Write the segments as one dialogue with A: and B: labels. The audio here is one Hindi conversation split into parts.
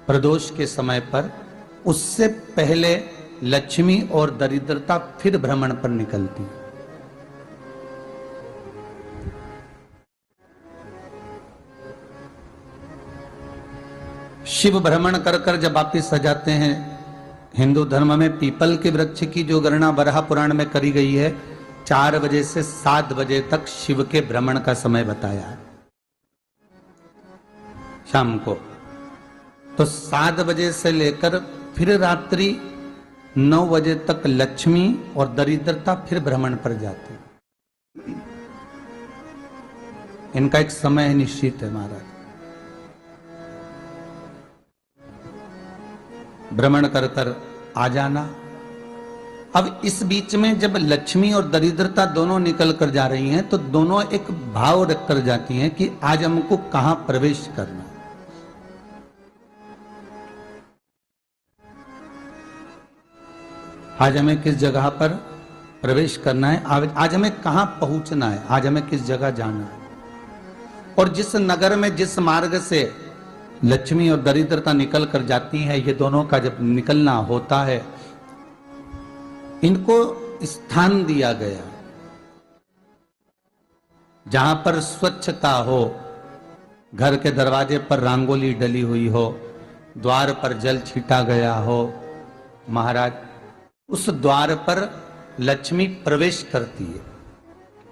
A: प्रदोष के समय पर, उससे पहले लक्ष्मी और दरिद्रता फिर भ्रमण पर निकलती है। शिव भ्रमण कर कर जब वापिस आ जाते हैं, हिंदू धर्म में पीपल के वृक्ष की जो गणना वराह पुराण में करी गई है, 4 बजे से 7 बजे तक शिव के भ्रमण का समय बताया है शाम को। तो 7 बजे से लेकर फिर रात्रि 9 बजे तक लक्ष्मी और दरिद्रता फिर भ्रमण पर जाती है। इनका एक समय निश्चित है महाराज। भ्रमण कर कर आ जाना। अब इस बीच में जब लक्ष्मी और दरिद्रता दोनों निकल कर जा रही हैं, तो दोनों एक भाव रख कर जाती हैं कि आज हमको कहां प्रवेश करना है। आज हमें किस जगह पर प्रवेश करना है, आज हमें कहां पहुंचना है, आज हमें किस जगह जाना है। और जिस नगर में जिस मार्ग से लक्ष्मी और दरिद्रता निकल कर जाती है, ये दोनों का जब निकलना होता है, इनको स्थान दिया गया जहां पर स्वच्छता हो, घर के दरवाजे पर रंगोली डली हुई हो, द्वार पर जल छीटा गया हो। महाराज, उस द्वार पर लक्ष्मी प्रवेश करती है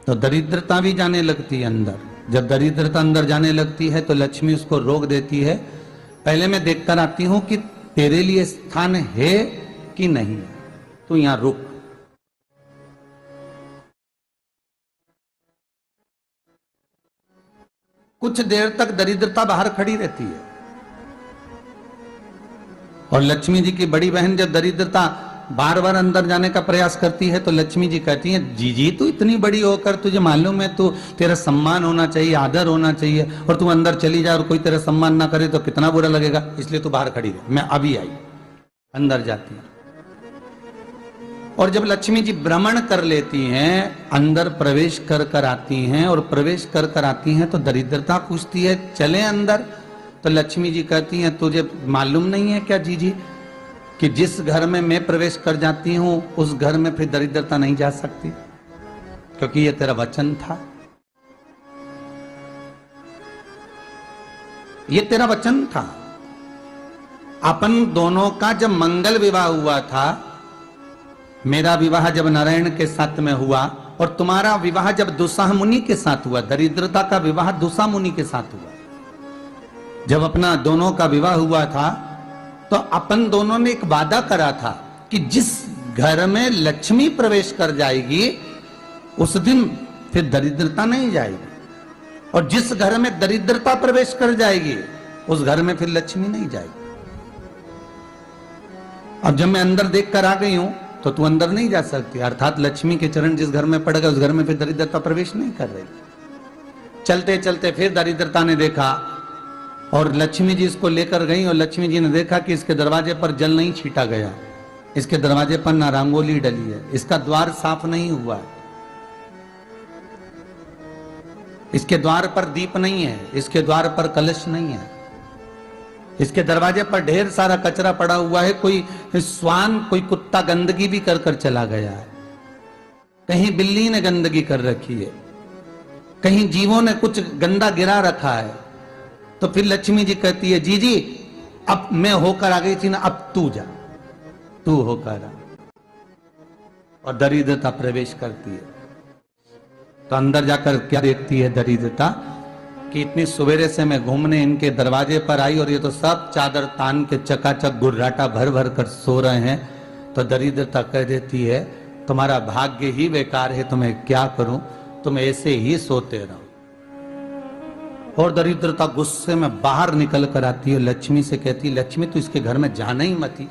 A: तो दरिद्रता भी जाने लगती है अंदर। जब दरिद्रता अंदर जाने लगती है तो लक्ष्मी उसको रोक देती है। पहले मैं देखकर आती हूं कि तेरे लिए स्थान है कि नहीं, तू यहां रुक। कुछ देर तक दरिद्रता बाहर खड़ी रहती है और लक्ष्मी जी की बड़ी बहन जब दरिद्रता बार बार अंदर जाने का प्रयास करती है तो लक्ष्मी जी कहती हैं, जी तू इतनी बड़ी होकर तुझे मालूम है तू तेरा सम्मान होना चाहिए, आदर होना चाहिए, और तू अंदर चली जाए और कोई तेरा सम्मान ना करे तो कितना बुरा लगेगा, इसलिए तू बाहर खड़ी रहे, मैं अभी आई। अंदर जाती है और जब लक्ष्मी जी भ्रमण कर लेती हैं, अंदर प्रवेश कर कर आती हैं और प्रवेश कर कर आती हैं तो दरिद्रता पूछती है चले अंदर। तो लक्ष्मी जी कहती हैं, तुझे मालूम नहीं है क्या जी कि जिस घर में मैं प्रवेश कर जाती हूं उस घर में फिर दरिद्रता नहीं जा सकती, क्योंकि यह तेरा वचन था, ये तेरा वचन था। अपन दोनों का जब मंगल विवाह हुआ था, मेरा विवाह जब नारायण के साथ में हुआ और तुम्हारा विवाह जब दुसाह मुनि के साथ हुआ, दरिद्रता का विवाह दुसा मुनि के साथ हुआ। जब अपना दोनों का विवाह हुआ था तो अपन दोनों ने एक वादा करा था कि जिस घर में लक्ष्मी प्रवेश कर जाएगी उस दिन फिर दरिद्रता नहीं जाएगी, और जिस घर में दरिद्रता प्रवेश कर जाएगी उस घर में फिर लक्ष्मी नहीं जाएगी। अब जब मैं अंदर देख कर आ गई हूं तो तू अंदर नहीं जा सकती, अर्थात लक्ष्मी के चरण जिस घर में पड़ गए उस घर में फिर दरिद्रता प्रवेश नहीं कर रही। चलते चलते फिर दरिद्रता ने देखा और लक्ष्मी जी इसको लेकर गई और लक्ष्मी जी ने देखा कि इसके दरवाजे पर जल नहीं छीटा गया, इसके दरवाजे पर ना रंगोली डली है, इसका द्वार साफ नहीं हुआ है, इसके द्वार पर दीप नहीं है, इसके द्वार पर कलश नहीं है, इसके दरवाजे पर ढेर सारा कचरा पड़ा हुआ है, कोई स्वान कोई कुत्ता गंदगी भी कर कर चला गया है, कहीं बिल्ली ने गंदगी कर रखी है, कहीं जीवों ने कुछ गंदा गिरा रखा है। तो फिर लक्ष्मी जी कहती है, जी अब मैं होकर आ गई थी ना, अब तू जा, तू होकर आ। और दरिद्रता प्रवेश करती है तो अंदर जाकर क्या देखती है दरिद्रता कि इतनी सवेरे से मैं घूमने इनके दरवाजे पर आई और ये तो सब चादर तान के चकाचक गुर्राटा भर भर कर सो रहे हैं। तो दरिद्रता कह देती है, तुम्हारा भाग्य ही बेकार है, तुम्हें क्या करूं, तुम ऐसे ही सोते रहो। और दरिद्रता गुस्से में बाहर निकल कर आती है, लक्ष्मी से कहती, लक्ष्मी तू इसके घर में जाना ही मत ही,